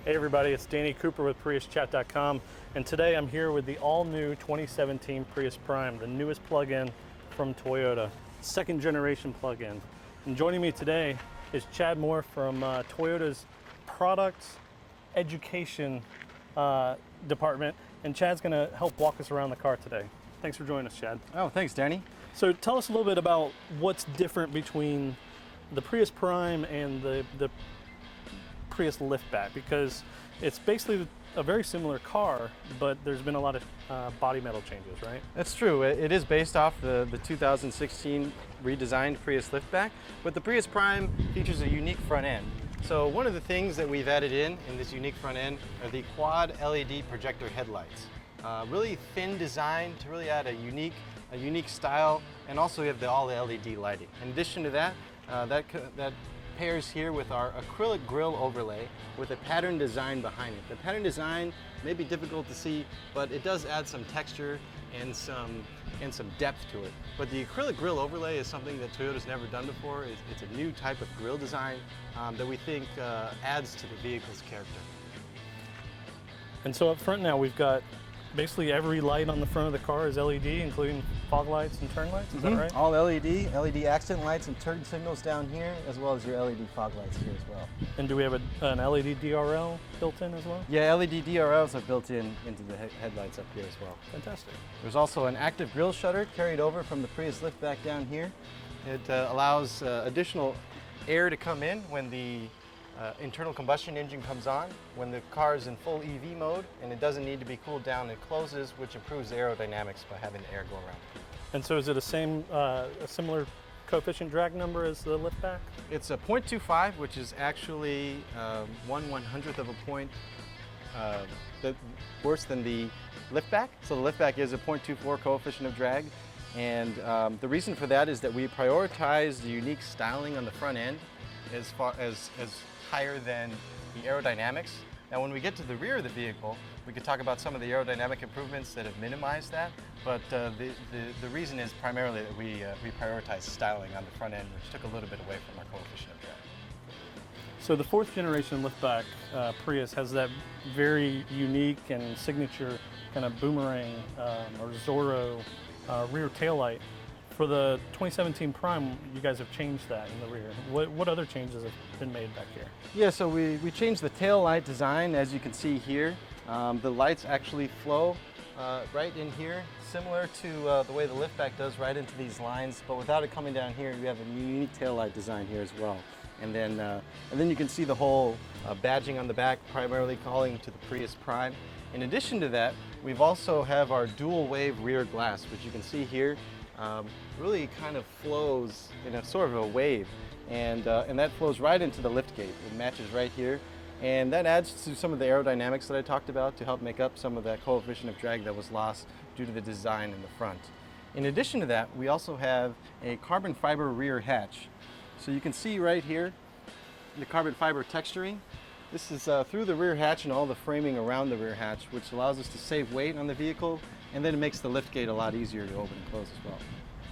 Hey everybody, it's Danny Cooper with PriusChat.com, and today I'm here with the all-new 2017 Prius Prime, the newest plug-in from Toyota, second generation plug-in. And joining me today is Chad Moore from Toyota's Products Education Department, and Chad's gonna help walk us around the car today. Thanks for joining us, Chad. Oh, thanks, Danny. So tell us a little bit about what's different between the Prius Prime and the Prius liftback, because it's basically a very similar car, but there's been a lot of body metal changes, right? That's true. It is based off the 2016 redesigned Prius liftback, but the Prius Prime features a unique front end. So one of the things that we've added in this unique front end are the quad LED projector headlights. Really thin design to really add a unique style, and also we have the all LED lighting. In addition to that, that pairs here with our acrylic grille overlay with a pattern design behind it. The pattern design may be difficult to see, but it does add some texture and some depth to it. But the acrylic grille overlay is something that Toyota's never done before. It's a new type of grille design that we think adds to the vehicle's character. And so up front now we've got basically every light on the front of the car is LED, including fog lights and turn lights, is that right? All LED accent lights and turn signals down here, as well as your LED fog lights here as well. And do we have an LED DRL built in as well? Yeah, LED DRLs are built into the headlights up here as well. Fantastic. There's also an active grille shutter carried over from the Prius liftback down here. It allows additional air to come in when the internal combustion engine comes on. When the car is in full EV mode and it doesn't need to be cooled down, it closes, which improves the aerodynamics by having the air go around. And so is it a similar coefficient drag number as the liftback? It's a 0.25, which is actually 1/100th of a point worse than the liftback. So the liftback is a 0.24 coefficient of drag. And the reason for that is that we prioritize the unique styling on the front end as higher than the aerodynamics. Now when we get to the rear of the vehicle, we could talk about some of the aerodynamic improvements that have minimized that, but the reason is primarily that we prioritize styling on the front end, which took a little bit away from our coefficient of drag. So the fourth generation liftback Prius has that very unique and signature kind of boomerang or Zorro rear taillight. For the 2017 Prime, you guys have changed that in the rear. What other changes have been made back here? Yeah, so we changed the tail light design, as you can see here. The lights actually flow right in here, similar to the way the liftback does, right into these lines, but without it coming down here, we have a unique tail light design here as well. And then you can see the whole badging on the back, primarily calling to the Prius Prime. In addition to that, we've also have our dual wave rear glass, which you can see here. Really kind of flows in a sort of a wave, and that flows right into the lift gate. It matches right here, and that adds to some of the aerodynamics that I talked about to help make up some of that coefficient of drag that was lost due to the design in the front. In addition to that, we also have a carbon fiber rear hatch. So you can see right here the carbon fiber texturing. This is through the rear hatch and all the framing around the rear hatch, which allows us to save weight on the vehicle, and then it makes the lift gate a lot easier to open and close as well.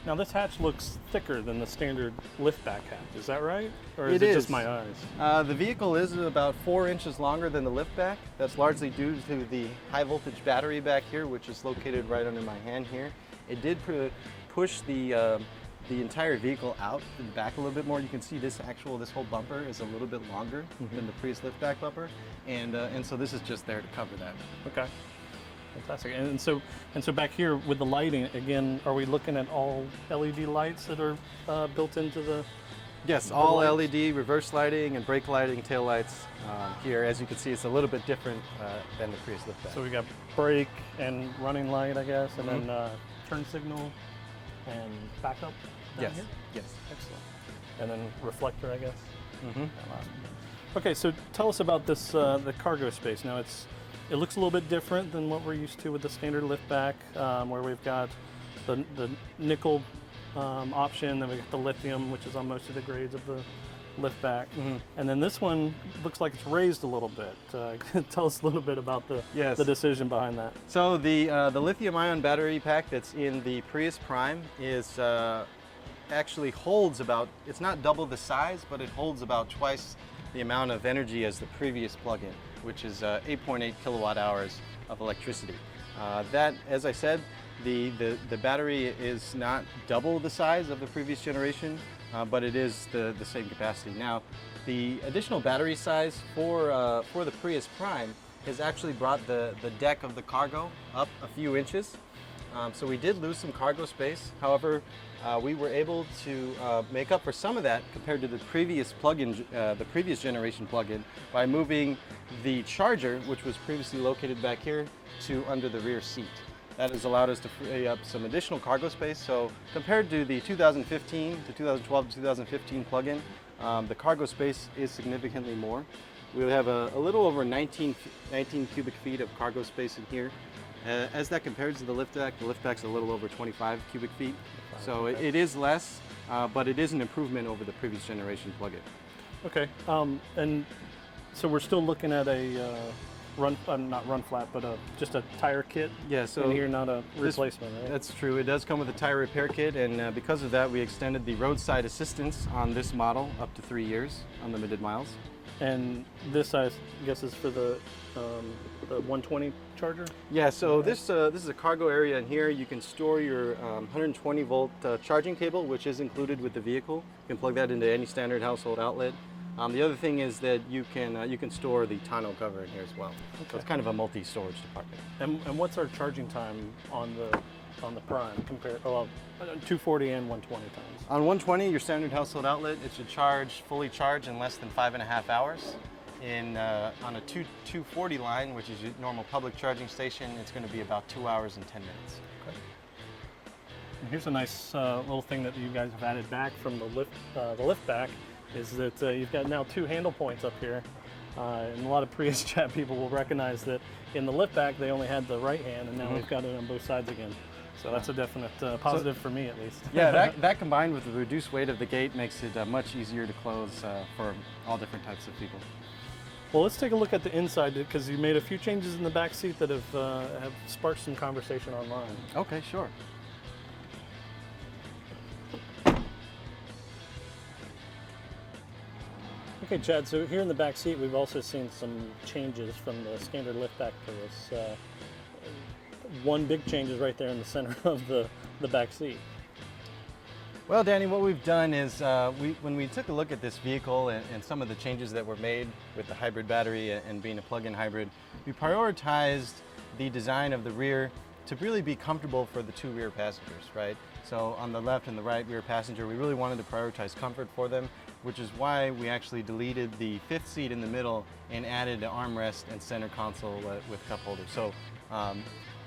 Now this hatch looks thicker than the standard liftback hatch, is that right? Or is it just my eyes? The vehicle is about 4 inches longer than the liftback. That's largely due to the high voltage battery back here, which is located right under my hand here. It did push the entire vehicle out and back a little bit more. You can see this whole bumper is a little bit longer than the Prius liftback bumper, and so this is just there to cover that. Okay, fantastic. And so back here with the lighting again, are we looking at all LED lights that are built into the? Yes, all LED reverse lighting and brake lighting, tail lights here. As you can see, it's a little bit different than the Prius liftback. So we got brake and running light, I guess, and then turn signal and backup. Yes. Here? Yes. Excellent. And then reflector, I guess. Okay, so tell us about this the cargo space. Now it looks a little bit different than what we're used to with the standard liftback, where we've got the nickel option, then we got the lithium, which is on most of the grades of the liftback, and then this one looks like it's raised a little bit. Tell us a little bit about the decision behind that. So the lithium-ion battery pack that's in the Prius Prime is actually holds about, it's not double the size, but it holds about twice the amount of energy as the previous plug-in, which is 8.8 kilowatt hours of electricity. That, as I said, the battery is not double the size of the previous generation, but it is the same capacity. Now, the additional battery size for the Prius Prime has actually brought the deck of the cargo up a few inches. So we did lose some cargo space. However, we were able to make up for some of that compared to the previous plug-in, the previous generation plug-in, by moving the charger, which was previously located back here, to under the rear seat. That has allowed us to free up some additional cargo space. So compared to the 2015 to 2012 to 2015 plug-in, the cargo space is significantly more. We have a little over 19 cubic feet of cargo space in here. As that compares to the liftback's a little over 25 cubic feet. So it is less, but it is an improvement over the previous generation plug-in. Okay, and so we're still looking at a not run flat, but just a tire kit. Yeah, so in here, not a replacement, right? That's true. It does come with a tire repair kit, and because of that, we extended the roadside assistance on this model up to 3 years, unlimited miles. And this, I guess, is for the 120 charger? Yeah, so this is a cargo area in here. You can store your 120 volt charging cable, which is included with the vehicle. You can plug that into any standard household outlet. The other thing is that you can store the tonneau cover in here as well. Okay. So it's kind of a multi-storage department. And what's our charging time on the Prime compared? Well, 240 and 120 times. On 120, your standard household outlet, it should fully charge in less than 5.5 hours. On a 240 line, which is your normal public charging station, it's going to be about 2 hours and 10 minutes. Okay. And here's a nice little thing that you guys have added back from the lift back, is that you've got now 2 handle points up here. And a lot of Prius chat people will recognize that in the lift back they only had the right hand, and now we've got it on both sides again. So that's a definite positive for me, at least. Yeah, that combined with the reduced weight of the gate makes it much easier to close for all different types of people. Well, let's take a look at the inside, because you made a few changes in the back seat that have sparked some conversation online. Okay, sure. Okay, Chad, so here in the back seat, we've also seen some changes from the standard liftback Prius. One big change is right there in the center of the back seat. Well, Danny, what we've done is when we took a look at this vehicle and some of the changes that were made with the hybrid battery and being a plug-in hybrid, we prioritized the design of the rear to really be comfortable for the 2 rear passengers, right? So on the left and the right rear passenger, we really wanted to prioritize comfort for them, which is why we actually deleted the 5th seat in the middle and added an armrest and center console with cup holders. So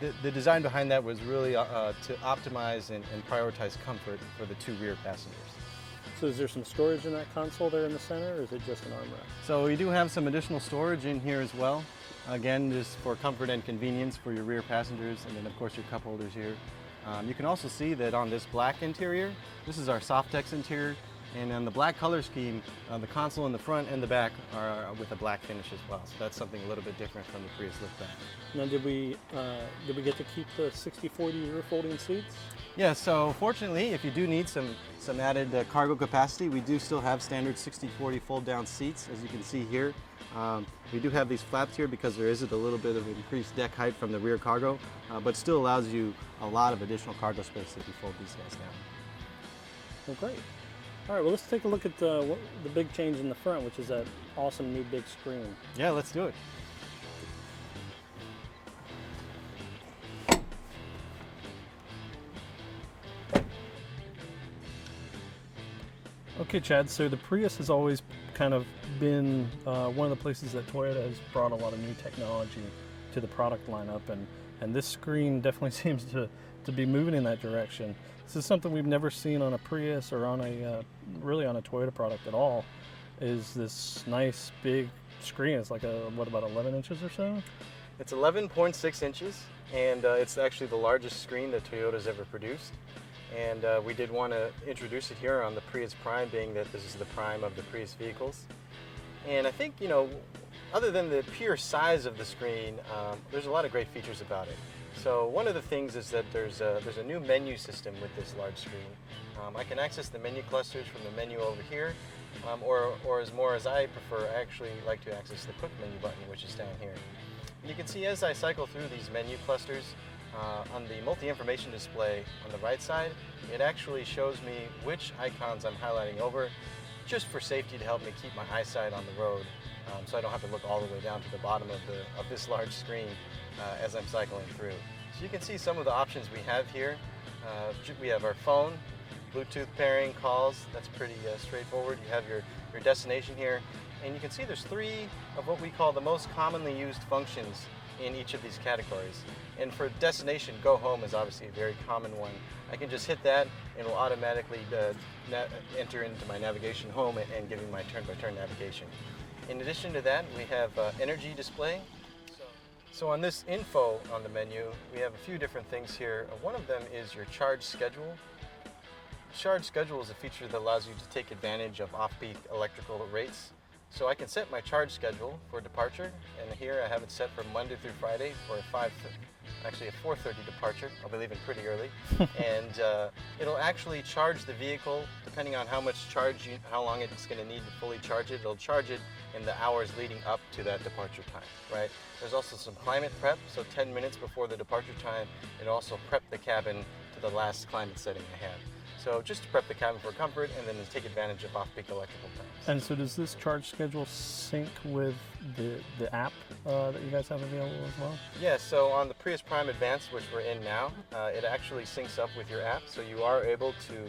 the design behind that was really to optimize and prioritize comfort for the 2 rear passengers. So is there some storage in that console there in the center, or is it just an armrest? So we do have some additional storage in here as well. Again, just for comfort and convenience for your rear passengers, and then of course your cup holders here. You can also see that on this black interior, this is our Softex interior, and on the black color scheme, the console in the front and the back are with a black finish as well. So that's something a little bit different from the Prius liftback. Now, did we get to keep the 60/40 rear folding seats? Yeah, so fortunately, if you do need some added cargo capacity, we do still have standard 60/40 fold-down seats, as you can see here. We do have these flaps here because there is a little bit of increased deck height from the rear cargo, but still allows you a lot of additional cargo space if you fold these guys down. Well, great. All right, well, let's take a look at the big change in the front, which is that awesome new big screen. Yeah, let's do it. Okay, Chad, so the Prius has always kind of been one of the places that Toyota has brought a lot of new technology to the product lineup, and this screen definitely seems to be moving in that direction. This is something we've never seen on a Prius or on really on a Toyota product at all, is this nice big screen. It's like about 11 inches or so? It's 11.6 inches, and it's actually the largest screen that Toyota's ever produced. And we did want to introduce it here on the Prius Prime, being that this is the prime of the Prius vehicles. And I think, other than the pure size of the screen, there's a lot of great features about it. So one of the things is that there's a new menu system with this large screen. I can access the menu clusters from the menu over here, or as more as I prefer, I actually like to access the quick menu button, which is down here. And you can see as I cycle through these menu clusters, on the multi-information display on the right side, it actually shows me which icons I'm highlighting over, just for safety to help me keep my eyesight on the road, so I don't have to look all the way down to the bottom of this large screen as I'm cycling through. So you can see some of the options we have here. We have our phone, Bluetooth pairing, calls. That's pretty straightforward. You have your destination here, and you can see there's 3 of what we call the most commonly used functions in each of these categories. And for destination, go home is obviously a very common one. I can just hit that and it will automatically enter into my navigation home and give me my turn-by-turn navigation. In addition to that, we have energy display. So on this info on the menu, we have a few different things here. One of them is your charge schedule. Charge schedule is a feature that allows you to take advantage of off-peak electrical rates. So I can set my charge schedule for departure, and here I have it set from Monday through Friday for a 4:30 departure. I'll be leaving pretty early, and it'll actually charge the vehicle depending on how much charge, how long it's going to need to fully charge it. It'll charge it in the hours leading up to that departure time, right? There's also some climate prep, so 10 minutes before the departure time, it also prep the cabin to the last climate setting I had. So just to prep the cabin for comfort and then to take advantage of off-peak electrical times. And so does this charge schedule sync with the app that you guys have available as well? Yeah, so on the Prius Prime Advanced, which we're in now, it actually syncs up with your app, so you are able to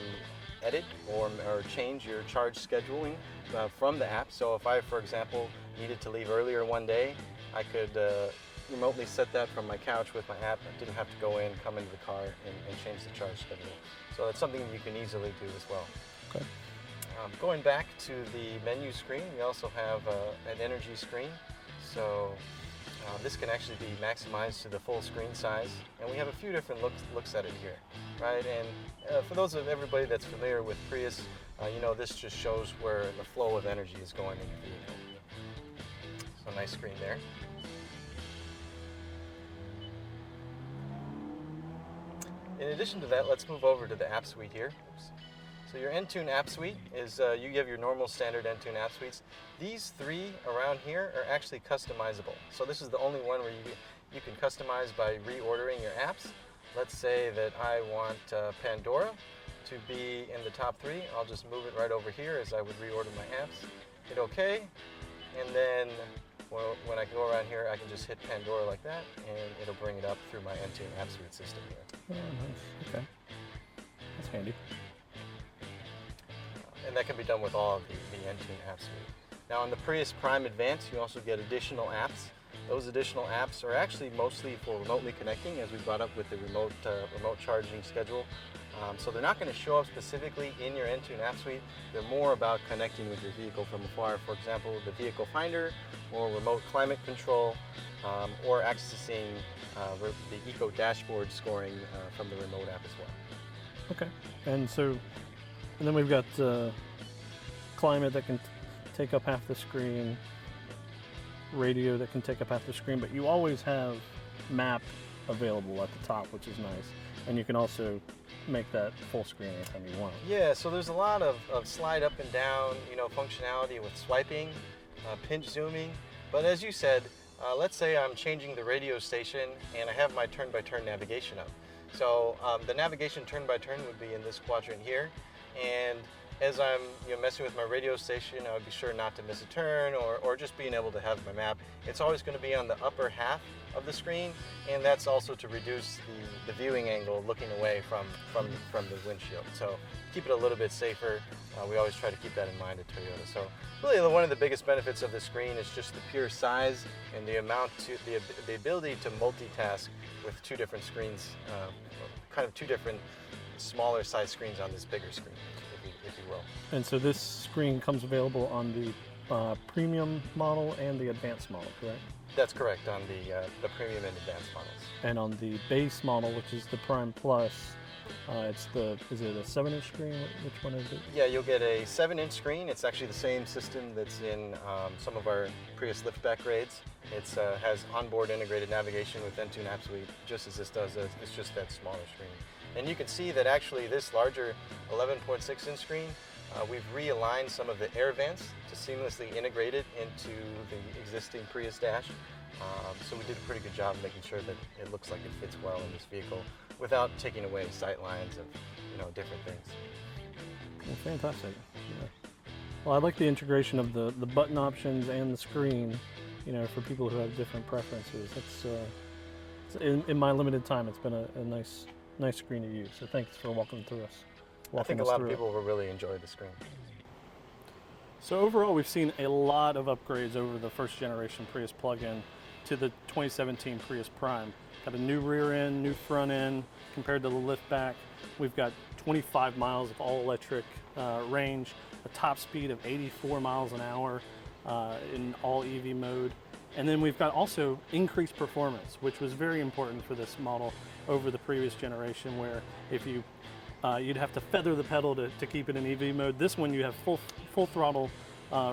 edit or change your charge scheduling from the app. So if I, for example, needed to leave earlier one day, I could remotely set that from my couch with my app. I didn't have to go in, come into the car, and change the charge schedule. So that's something you can easily do as well. Okay. Going back to the menu screen, we also have an energy screen. So this can actually be maximized to the full screen size, and we have a few different looks at it here, right? And for those of everybody that's familiar with Prius, you know this just shows where the flow of energy is going in the vehicle. So nice screen there. In addition to that, let's move over to the app suite here. So your Entune app suite is, you have your normal standard Entune app suites. These 3 around here are actually customizable. So this is the only one where you can customize by reordering your apps. Let's say that I want Pandora to be in the top 3. I'll just move it right over here as I would reorder my apps. Hit OK, and then when I go around here, I can just hit Pandora like that, and it'll bring it up through my Entune app suite system here. Oh, nice. Okay. That's handy. And that can be done with all of the Entune app suite. Now on the Prius Prime Advanced, you also get additional apps. Those additional apps are actually mostly for remotely connecting, as we brought up with the remote charging schedule. So they're not going to show up specifically in your Entune app suite. They're more about connecting with your vehicle from afar. For example, the vehicle finder, or remote climate control, or accessing the eco dashboard scoring from the remote app as well. Okay. And then we've got climate that can take up half the screen, radio that can take up half the screen, but you always have map available at the top, which is nice. And you can also make that full screen anytime you want. Yeah, so there's a lot of slide up and down, functionality with swiping, pinch zooming. But as you said, let's say I'm changing the radio station and I have my turn-by-turn navigation up. So the navigation turn-by-turn would be in this quadrant here. And as I'm messing with my radio station, I would be sure not to miss a turn, or just being able to have my map. It's always going to be on the upper half of the screen, and that's also to reduce the viewing angle looking away from the windshield. So keep it a little bit safer. We always try to keep that in mind at Toyota. So really one of the biggest benefits of the screen is just the pure size and the ability to multitask with 2 different screens, kind of 2 different smaller size screens on this bigger screen, if you will. And so this screen comes available on the premium model and the advanced model, correct? That's correct, on the premium and advanced models. And on the base model, which is the Prime Plus, is it a 7-inch screen? Which one is it? Yeah, you'll get a 7-inch screen. It's actually the same system that's in some of our Prius liftback grades. It has onboard integrated navigation with Entune App Suite, just as this does. It's just that smaller screen. And you can see that actually this larger 11.6-inch screen We've realigned some of the air vents to seamlessly integrate it into the existing Prius dash. So we did a pretty good job making sure that it looks like it fits well in this vehicle without taking away sight lines of, different things. Well, fantastic. Yeah. Well, I like the integration of the button options and the screen, for people who have different preferences. In my limited time, it's been a nice screen to use. So thanks for walking through us. I think a lot of people will really enjoy the screen. So overall, we've seen a lot of upgrades over the first generation Prius plug-in to the 2017 Prius Prime. Got a new rear end, new front end compared to the liftback. We've got 25 miles of all-electric range, a top speed of 84 miles an hour in all EV mode. And then we've got also increased performance, which was very important for this model over the previous generation, where if you'd have to feather the pedal to keep it in EV mode. This one you have full throttle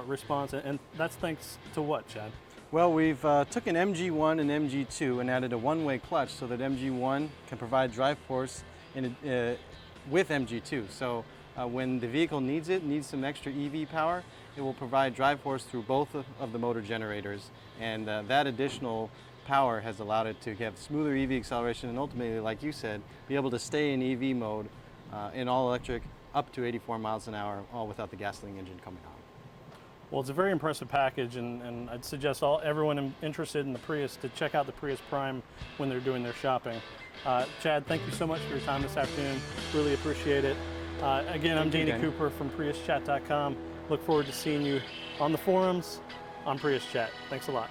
response, and that's thanks to what, Chad? Well, we've took an MG1 and MG2 and added a one-way clutch so that MG1 can provide drive force with MG2. So when the vehicle needs some extra EV power, it will provide drive force through both of the motor generators, and that additional power has allowed it to have smoother EV acceleration and ultimately, like you said, be able to stay in EV mode in all electric up to 84 miles an hour, all without the gasoline engine coming on. Well, it's a very impressive package, and I'd suggest everyone interested in the Prius to check out the Prius Prime when they're doing their shopping. Chad, thank you so much for your time this afternoon. Really appreciate it. Again, I'm Danny Cooper from PriusChat.com. Look forward to seeing you on the forums on Prius Chat. Thanks a lot.